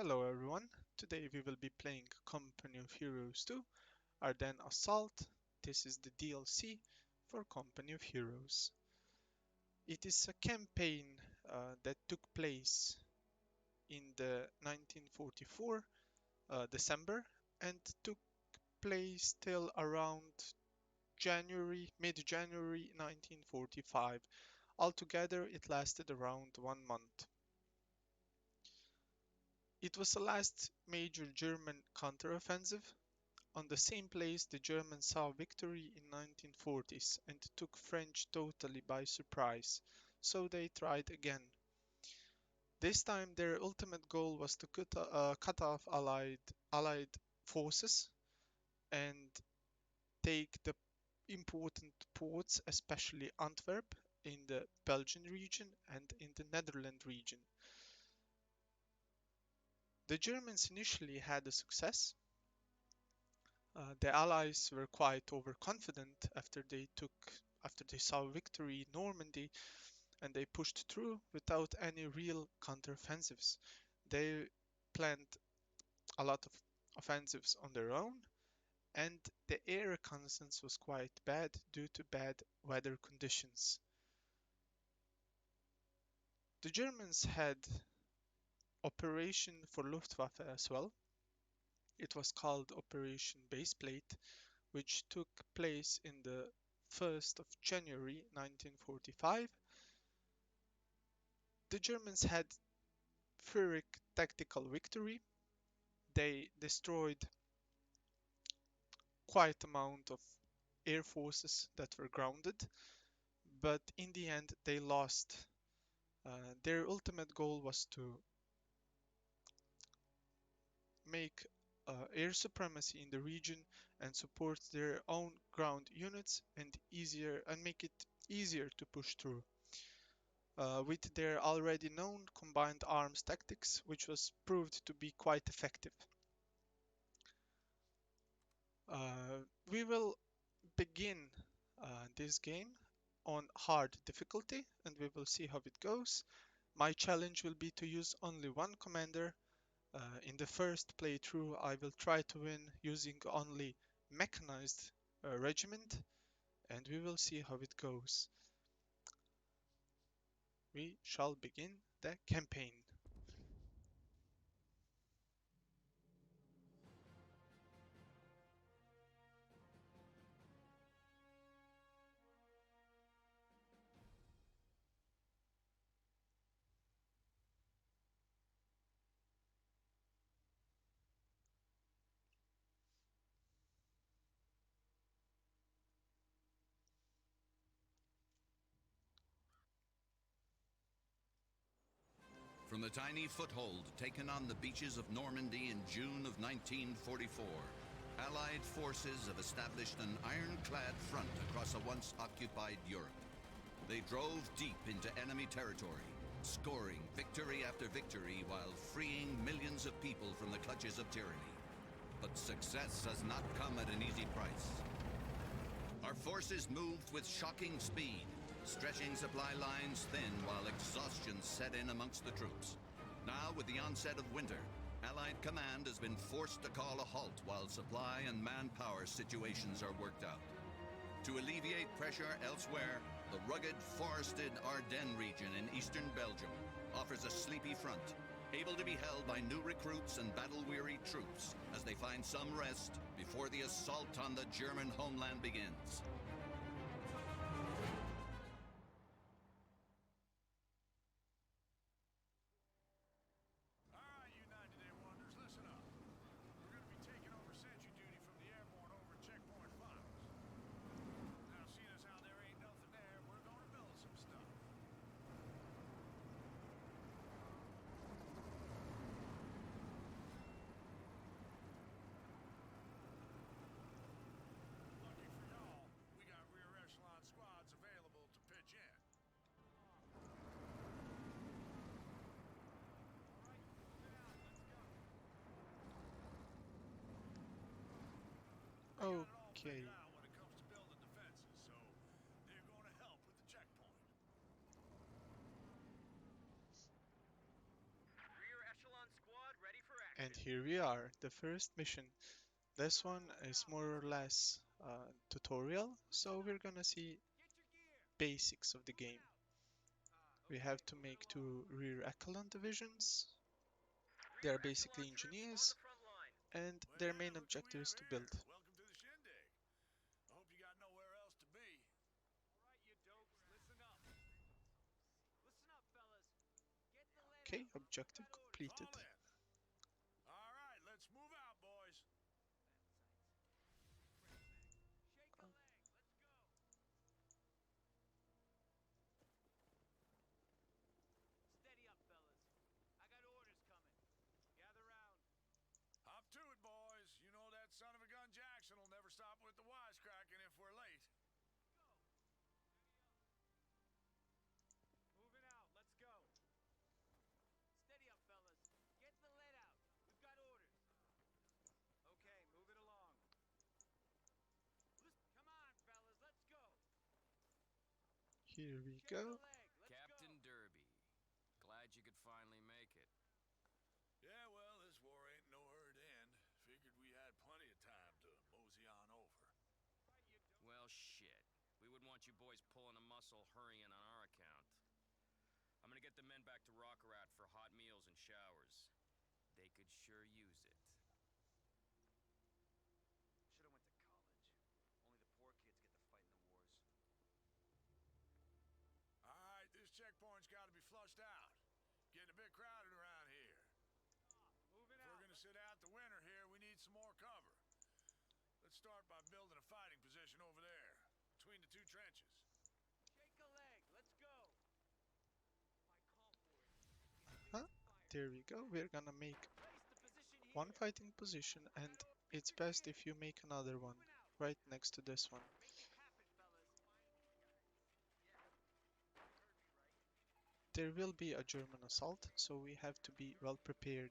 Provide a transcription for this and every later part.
Hello everyone, today we will be playing Company of Heroes 2, Ardennes Assault. This is the DLC for Company of Heroes. It is a campaign that took place in the 1944 December and took place till around mid-January 1945. Altogether it lasted around 1 month. It was the last major German counteroffensive. On the same place the Germans saw victory in 1940s and took French totally by surprise, so they tried again. This time their ultimate goal was to cut off Allied forces and take the important ports, especially Antwerp in the Belgian region and in the Netherlands region. The Germans initially had a success. The Allies were quite overconfident after they saw victory in Normandy, and they pushed through without any real counteroffensives. They planned a lot of offensives on their own, and the air reconnaissance was quite bad due to bad weather conditions. The Germans had operation for Luftwaffe as well. It was called Operation Baseplate, which took place in the 1st of January 1945. The Germans had Pyrrhic tactical victory. They destroyed quite amount of air forces that were grounded, but in the end they lost. Their ultimate goal was to make air supremacy in the region and support their own ground units and make it easier to push through. With their already known combined arms tactics, which was proved to be quite effective. We will begin this game on hard difficulty and we will see how it goes. My challenge will be to use only one commander. In the first playthrough I will try to win using only Mechanized regiment, and we will see how it goes. We shall begin the campaign. From the tiny foothold taken on the beaches of Normandy in June of 1944, Allied forces have established an ironclad front across a once occupied Europe. They drove deep into enemy territory, scoring victory after victory while freeing millions of people from the clutches of tyranny. But success has not come at an easy price. Our forces moved with shocking speed, stretching supply lines thin while exhaustion set in amongst the troops. Now, with the onset of winter, Allied command has been forced to call a halt while supply and manpower situations are worked out. To alleviate pressure elsewhere, the rugged, forested Ardennes region in eastern Belgium offers a sleepy front, able to be held by new recruits and battle-weary troops as they find some rest before the assault on the German homeland begins. Alright, you 90-day wonders, listen up. We're going to be taking over sentry duty from the Airborne over at Checkpoint Finals. Now, seeing as how there ain't nothing there, we're going to build some stuff. Lucky for y'all, we got rear echelon squads available to pitch in. They got it all Okay. figured out when it comes to building defenses, so they're going to help with the checkpoint. Rear echelon squad ready for And here we are, the first mission. This one is more or less tutorial, so we're gonna see basics of the game. We have to make two rear echelon divisions. They are basically engineers, and their main Well, look objective who we is have to here. build. Welcome to the shindig. I hope you got nowhere else to be. All right, you dopes, listen up. Listen up, fellas. Get the lead Okay, out. objective Got orders. completed. Fall in. All right, let's move out, boys. Shake a leg. Let's go. Steady up, fellas. I got orders coming. Gather round. Hop to it, boys. You know that son of a gun Jackson will never stop with the wisecracking if we're late. Go. Moving out. Let's go. Steady up, fellas. Get the lead out. We've got orders. Okay, move it along. Come on, fellas. Let's go. Here we Shake go. a leg. Let's Captain go. Derby, glad you could finally make it. Yeah, well, this war ain't nowhere to end. Figured we had plenty of time to mosey on over. Right, you dope. Well, shit. We wouldn't want you boys pulling a muscle hurrying on our account. I'm gonna get the men back to Rockerat for hot meals and showers. They could sure use it. Should have went to college. Only the poor kids get to fight in the wars. All right, this checkpoint's got to be flushed out. Getting a bit crowded around here. Moving If out. we're gonna sit out the winter here, we need some more cover. Let's start by building a fighting position over there, between the two trenches. Shake a leg. Let's go. My call for it. Huh? There we go. We're gonna make Place the position here. one fighting position, and it's best if you make another one right next to this one. Make it happen, fellas. There will be a German assault, so we have to be well prepared.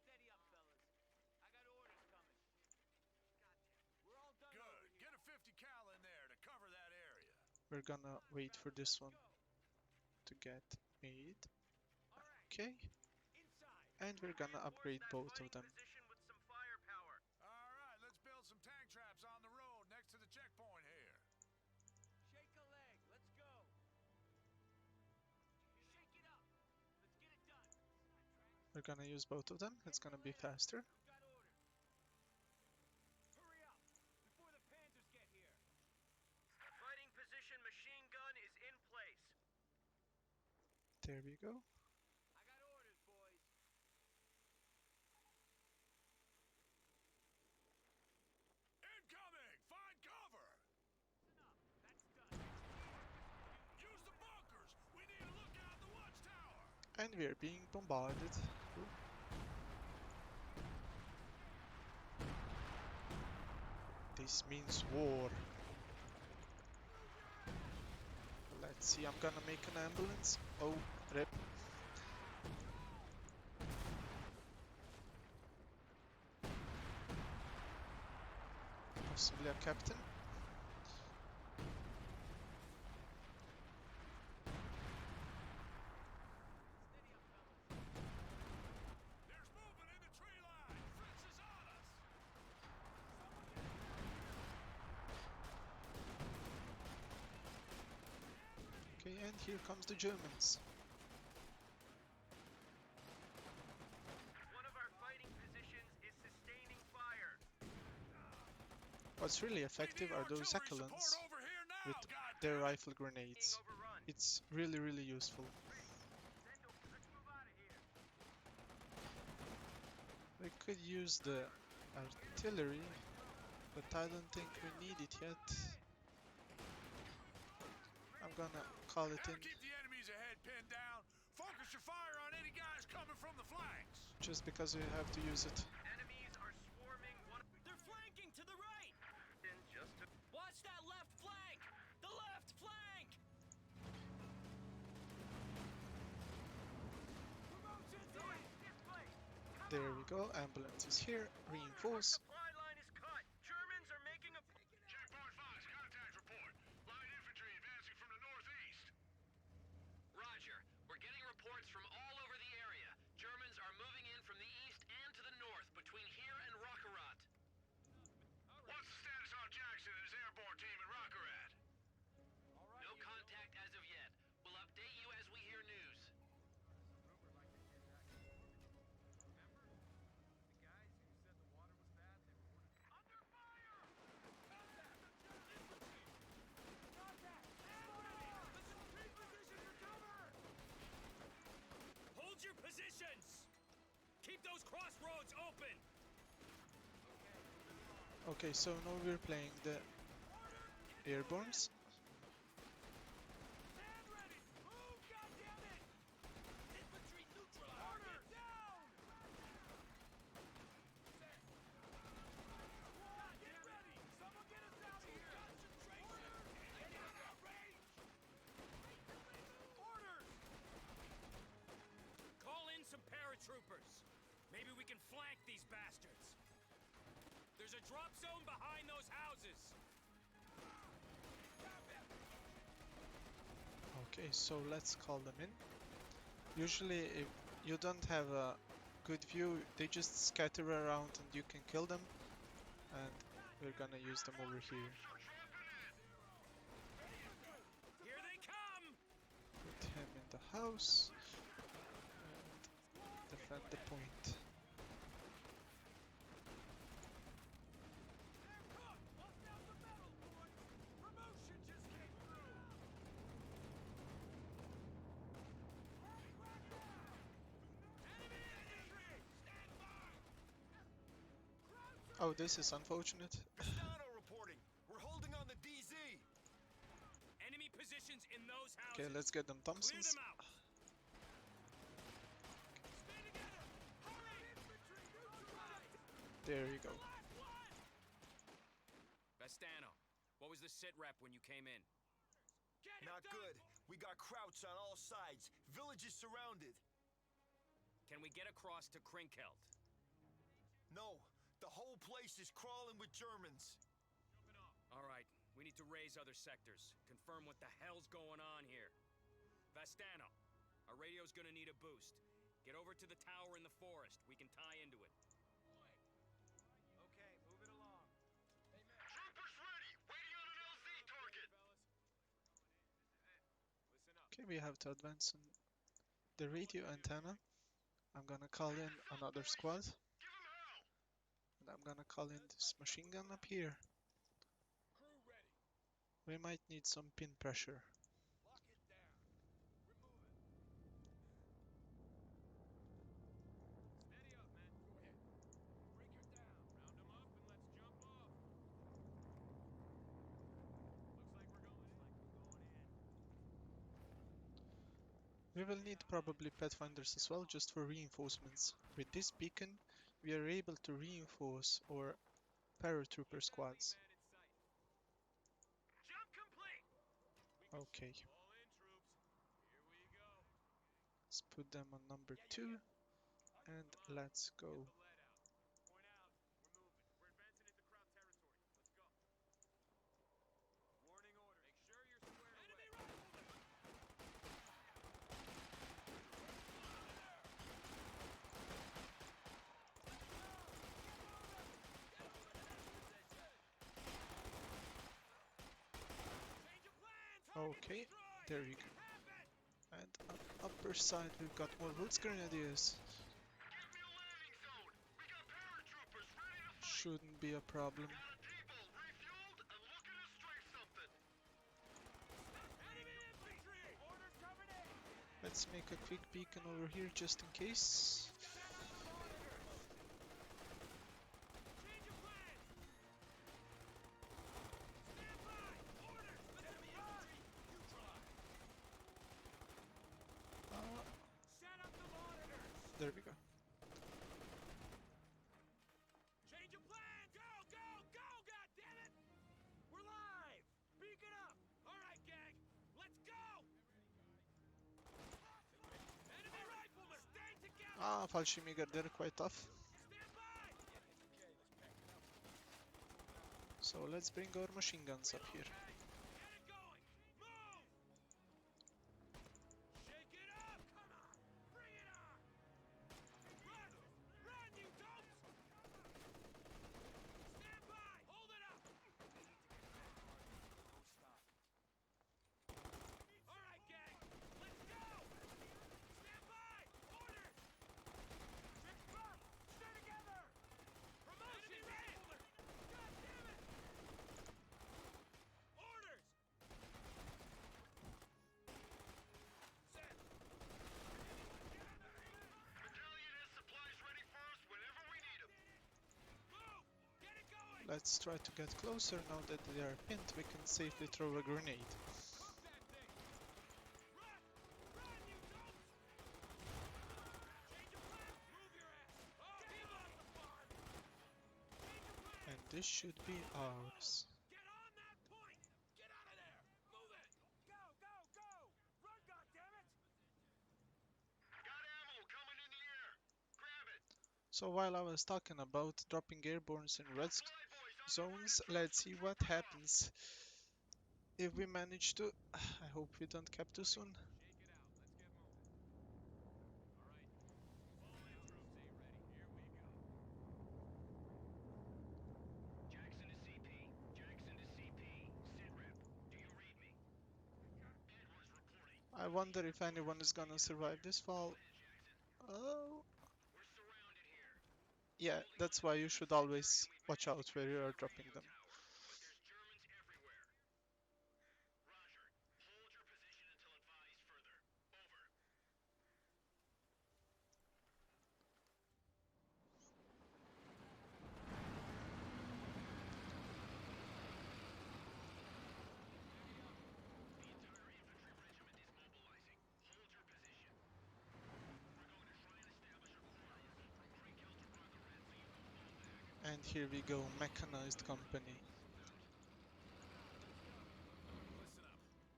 Steady up, fellas. I got orders coming. We're all done over Good. here. Get a 50 cal in there to cover that area. We're gonna wait for Fellas, this let's one go. to get made. All right. Okay, Inside. and we're gonna upgrade both of them. With some firepower. All right, let's build some tank traps on the road next to the checkpoint here. Shake a leg. Let's go. Shake it up. Let's get it done. We're gonna use both of them. It's gonna be faster. We've got orders. Hurry up before the Panthers get here. Fighting position machine gun is in place. There we go. I got orders, boys. Incoming! Find cover! Listen up. That's done. Use the bunkers! We need to look out the watchtower! And we're being bombarded. Ooh. This means war. Let's see, I'm gonna make an ambulance. Oh, rip. Possibly a captain. Steady up, fellas. There's movement in the tree line! Fritz is on us! Okay, and here comes the Germans. One of our fighting positions is sustaining fire. What's really effective We need are those artillery echelons support over here now, with goddammit! their rifle grenades. Overrun. It's really useful. Send them. Let's move out of here. We could use the artillery, but I don't think we need it yet. I'm gonna call it Now in keep the enemies ahead pinned down. Focus your fire on any guys coming from the flanks. just because we have to use it. Enemies are swarming one. They're flanking to the right. Watch that left flank. The left flank. There we go, ambulance is here, reinforce. Supply line is cut. Germans are making a. Checkpoint 5's contact report. Light infantry advancing from the northeast. Roger. We're getting reports from all over the area. Germans are moving in from the those crossroads open! Okay, so now we're playing the Airbornes. Stand ready! Move, goddammit! Infantry neutralized! Order! Down! Get ready! Someone get us out of here! Concentration! Get out of range! Orders! Call in some paratroopers. Maybe we can flank these bastards. There's a drop zone behind those houses. Okay, so let's call them in. Usually, if you don't have a good view, they just scatter around and you can kill them. And we're gonna use them over here. Here they come! Put him in the house and defend the point. Oh, this is unfortunate. Castano reporting. We're holding on the DZ. Enemy positions in those houses. Okay, let's get them Clear Thompsons. them out. There you go. Bastano, what was the sit rep when you came in? Not good. We got krauts on all sides. Village is surrounded. Can we get across to Krinkeld? No, the whole place is crawling with Germans. All right, we need to raise other sectors. Confirm what the hell's going on here. Bastano, our radio's gonna need a boost. Get over to the tower in the forest. We can tie into it. Okay, move it along. Troopers ready. Waiting on an LZ target. Okay, we have to advance on the radio antenna. I'm gonna call in another squad. Give 'em hell. And I'm gonna call in this machine gun up here. Crew ready. We might need some pin pressure. Lock it down. We're moving. Steady up, man. Go ahead. Break her down. Round them up and let's jump off. Looks like we're going in. We will need probably Pathfinders as well, just for reinforcements. With this beacon, we are able to reinforce our paratrooper squads. Jump complete. Okay, All in, troops. Here we go. let's put them on number 2 and let's go. Get the lead out. Point out. We're moving. We're advancing into Kraut territory. Let's go. Warning order. Make sure you're squared away. Okay, there we go. And on upper side we've got more Roots Grenadiers. Give me a landing zone. We got paratroopers ready to fight. Shouldn't be a problem. Got a depot refueled and looking to strafe something. Enemy infantry! Order covered in! Let's make a quick beacon over here just in case. Change of plans! Stand by! Orders! Enemy infantry! Neutralize! Set up the monitors! There we go. Change of plans! Go, go, go, goddammit! We're live! Beacon up! Alright, gang! Let's go! Enemy riflemen! Stay together! Ah, Fallschirmjäger, they're quite tough. Stand by! So let's bring our machine guns up here. Get it going! Move! Shake it up! Come on! Bring it on! Run! Run, you dopes! Stand by! Hold it up! All right, gang! Let's go! Stand by! Orders! Tricks up! Stay together! Promotion! Enemy riflemen! God damn it! Let's try to get closer. Now that they are pinned, we can safely throw a grenade. And this should be ours. Get on that point! Get out of there! Move it! Go, go, go! Run, goddammit! Got ammo coming in the air. Grab it. So while I was talking about dropping airbornes in red zones, let's see what happens if we manage to. I hope we don't cap too soon. Shake it out. Let's get moving. All right. All in troops, are you ready? Here we go. Jackson to CP. Jackson to CP. Sitrep. Do you read me? Edwards reporting. I wonder if anyone is gonna survive this fall. Oh, We're surrounded here. yeah, that's why you should always watch out where you are dropping them. But there's Germans everywhere. Roger. Hold your position until advised further. Over. The entire infantry regiment is mobilizing. Hold your position. We're going to try and establish a corridor from Creek Hill to Rockaway so you can fall back. And here we go, Mechanized Company. Listen up.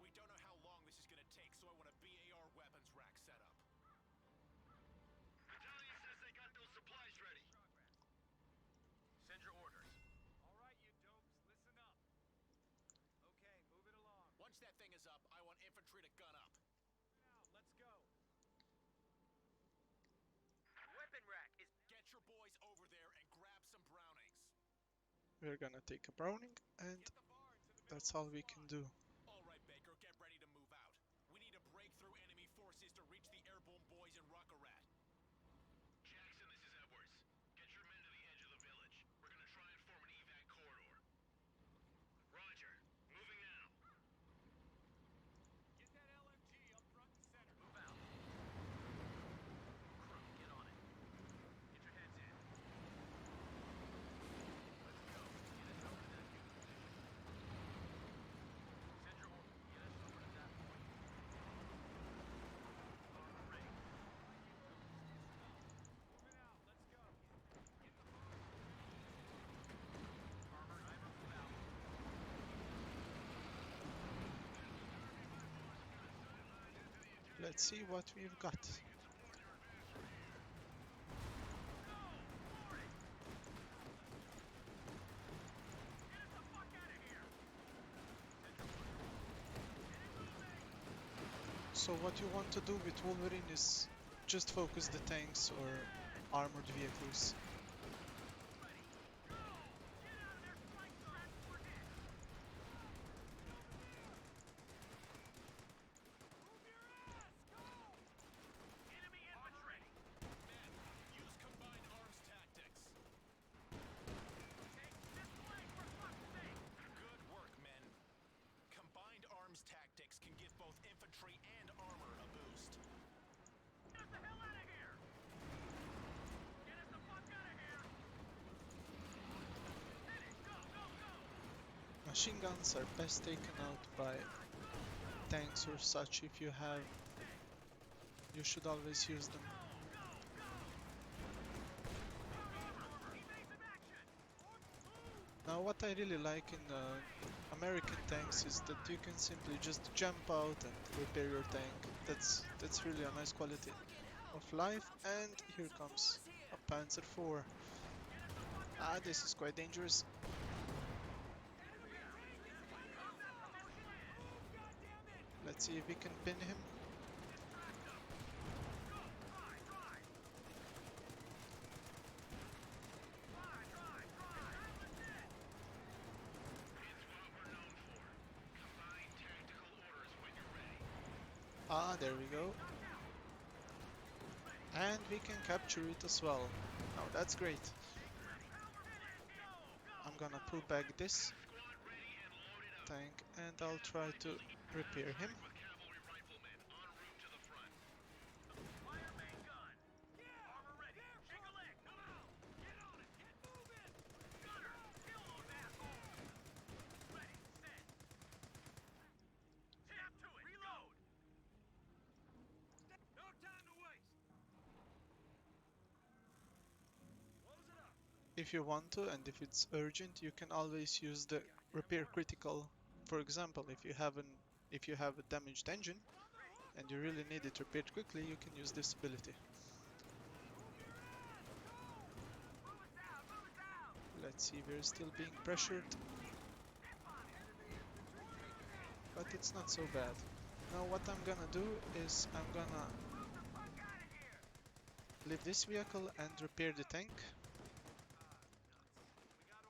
We don't know how long this is going to take, so I want a BAR weapons rack set up. Battalion says they got those supplies ready. Send your orders. All right, you dopes, listen up. Okay, move it along. Once that thing is up, I want infantry to gun up. Now, let's go. Weapon rack is... Get your boys over there and grab some Brownings. We're gonna take a Browning, and Get the bar into the middle that's of all the we squad. can do. All right, Baker, get ready to move out. We need to break through enemy forces to reach the Airborne boys in Rockarat. Jackson, this is Edwards. Get your men to the edge of the village. We're gonna try and form an evac corridor. Roger. Moving now. Get that LMG up front and center. Move out. Crew, get on it. Get your heads in. Let's go. Get us over to that new position. Send your order. Get us over to that point. Armor ready. Move it out, let's go. Get the bar. Armor, driver, move out. Let's see what we've got. So what you want to do with Wolverine is just focus the tanks or armored vehicles. Enemy infantry! Men, use combined arms tactics. Good work, men. Combined arms tactics can give both infantry and armor a boost. Get us the hell out of here! Get us the fuck out of here! Hit it! Go, go, go! Machine guns are best taken out by tanks or such. If you have, you should always use them. Now what I really like in American tanks is that you can simply just jump out and repair your tank. That's really a nice quality of life. And here comes a Panzer IV. Ah, this is quite dangerous. Let's see if we can pin him. Ah, there we go. And we can capture it as well. Now that's great. I'm gonna pull back this tank and I'll try to repair him. if you want to and if it's urgent, you can always use the repair critical. For example, if you have a damaged engine and you really need it repaired quickly, you can use this ability. Let's see, we're still being pressured, but it's not so bad. Now what I'm gonna do is I'm gonna leave this vehicle and repair the tank.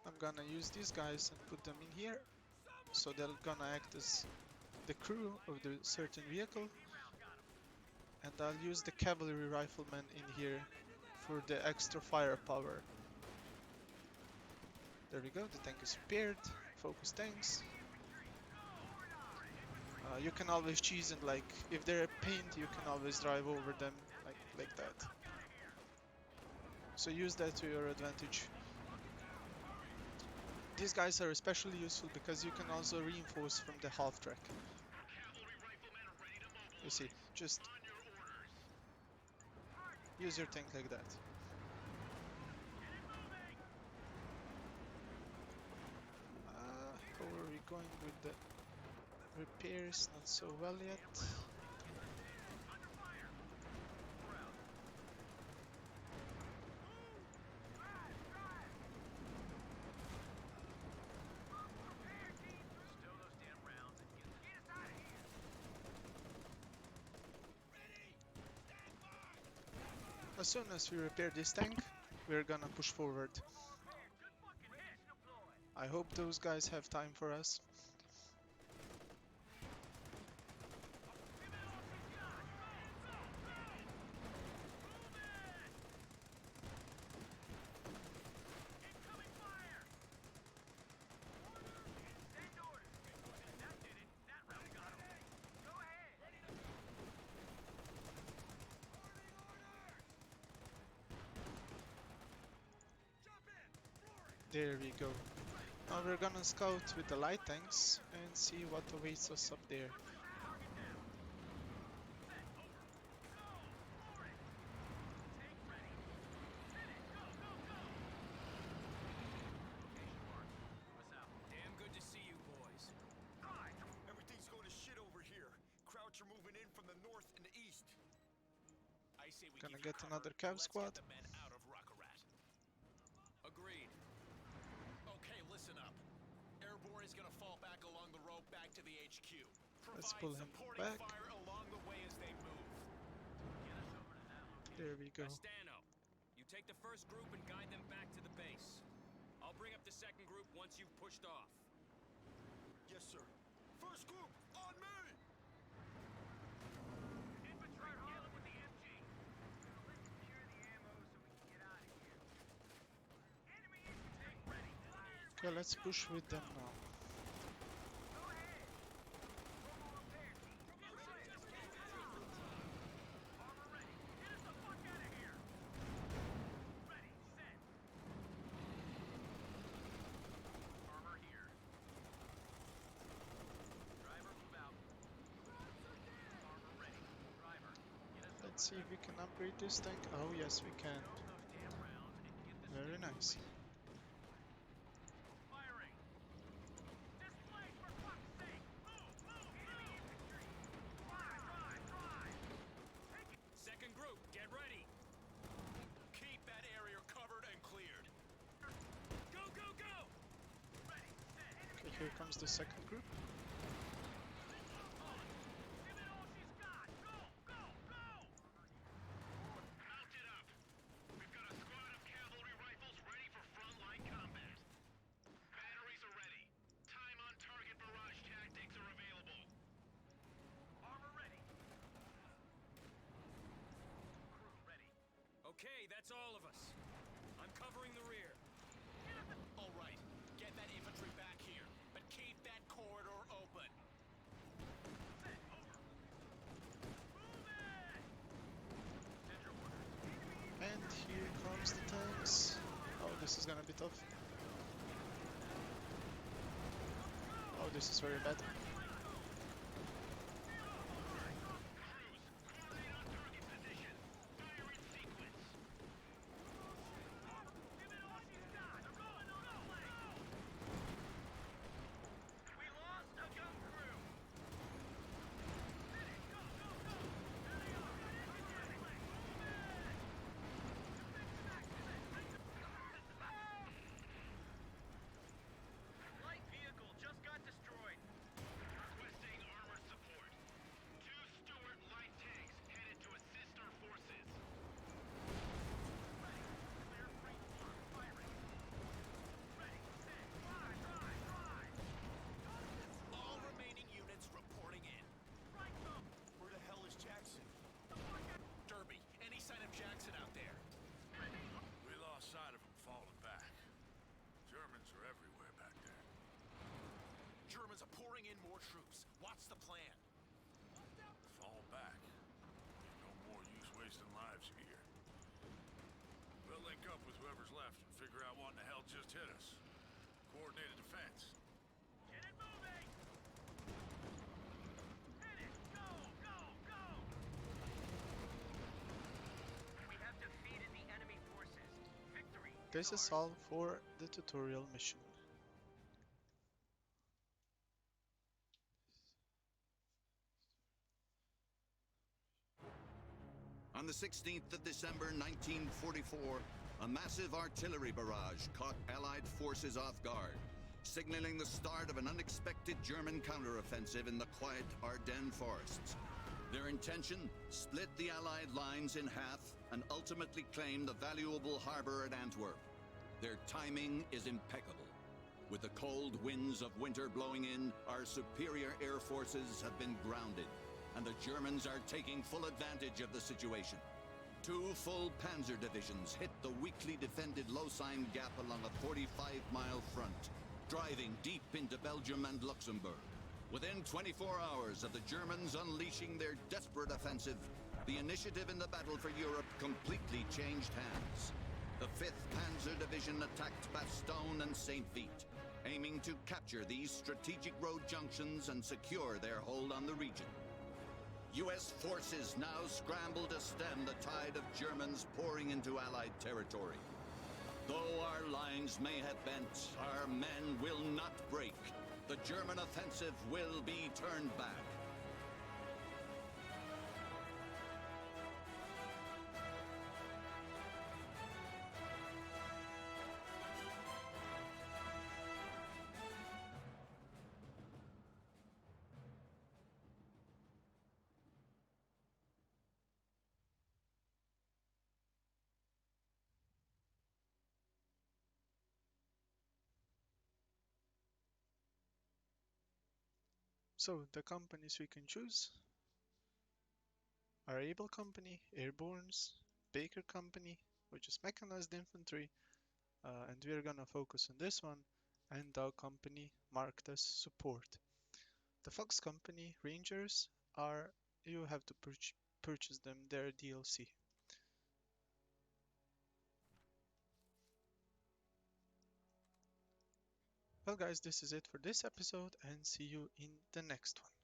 I'm gonna use these guys and put them in here, so they're gonna act as the crew of the certain vehicle, and I'll use the cavalry rifleman in here for the extra firepower. There we go, the tank is repaired. Focus tanks. You can always cheese and like, if they're paint, you can always drive over them like that. So use that to your advantage. These guys are especially useful because you can also reinforce from the half track. You see, just use your tank like that. How are we going with the repairs? Not so well yet. As soon as we repair this tank, we're gonna push forward. I hope those guys have time for us. There we go. Now we're gonna scout with the light tanks and see what awaits us up there. Damn good to see you boys. Everything's going to shit over here. Krauts are moving in from the north and the east. I say we Gonna give you get cover. another cav Let's squad. get the men out of Rockarat. Agreed. Okay, listen up. Airborne is gonna fall back along the road back to the HQ. Let's Provide pull him supporting back. fire along the way as they move. There we go. Vastano, you take the first group and guide them back to the base. I'll bring up the second group once you've pushed off. Yes, sir. First group, on me! Infantry dealing with the MG. Let's secure the ammo so we can get out of here. Enemy infantry ready. Okay, let's push with them now. Go ahead. Mobile repair team. Armor ready. Get us the fuck out of here. Ready, set. Armor here. Driver, move out. Armor ready. Driver, get us Let's see if we can upgrade this tank. Oh yes, we can. those damn rounds and get this Very nice. firing. Display for fuck's sake. Move, move, enemy infantry. Drive. Second group, get ready. Keep that area covered and cleared. Go, go, go! Ready, set. Enemy Okay, here comes the second group. give it all she's got. Go, go, go. Mount it up. We've got a squad of cavalry rifles ready for frontline combat. Batteries are ready. Time on target barrage tactics are available. Armor ready. Crew ready. Okay, that's all of us. I'm covering the rear. All right, get that infantry back here, but keep that corridor open. Set. Over. Move it. Central order. And here comes the tanks. Oh, this is gonna be tough. Oh, this is very bad. Coordinate on target position. Fire in sequence. Give it all she's got. Germans are pouring in more troops. What's the plan? Fall back. Ain't no more use wasting lives here. We'll link up with whoever's left and figure out what in the hell just hit us. Coordinated defense. Get it moving! Hit it! Go! Go! Go! We have defeated the enemy forces. Victory This is is ours. all for the tutorial mission. On the 16th of December 1944, a massive artillery barrage caught Allied forces off guard, signaling the start of an unexpected German counteroffensive in the quiet Ardennes forests. Their intention? Split the Allied lines in half and ultimately claim the valuable harbor at Antwerp. Their timing is impeccable. With the cold winds of winter blowing in, our superior air forces have been grounded, and the Germans are taking full advantage of the situation. 2 full panzer divisions hit the weakly defended Lausanne Gap along a 45-mile front, driving deep into Belgium and Luxembourg. Within 24 hours of the Germans unleashing their desperate offensive, the initiative in the battle for Europe completely changed hands. The 5th Panzer Division attacked Bastogne and St. Vite, aiming to capture these strategic road junctions and secure their hold on the region. U.S. forces now scramble to stem the tide of Germans pouring into Allied territory. Though our lines may have bent, our men will not break. The German offensive will be turned back. So the companies we can choose are Able Company, Airbornes, Baker Company, which is mechanized infantry, and we're gonna focus on this one, and Dog Company marked as support. The Fox Company Rangers are, you have to purchase them, their DLC. Well guys, this is it for this episode, and see you in the next one.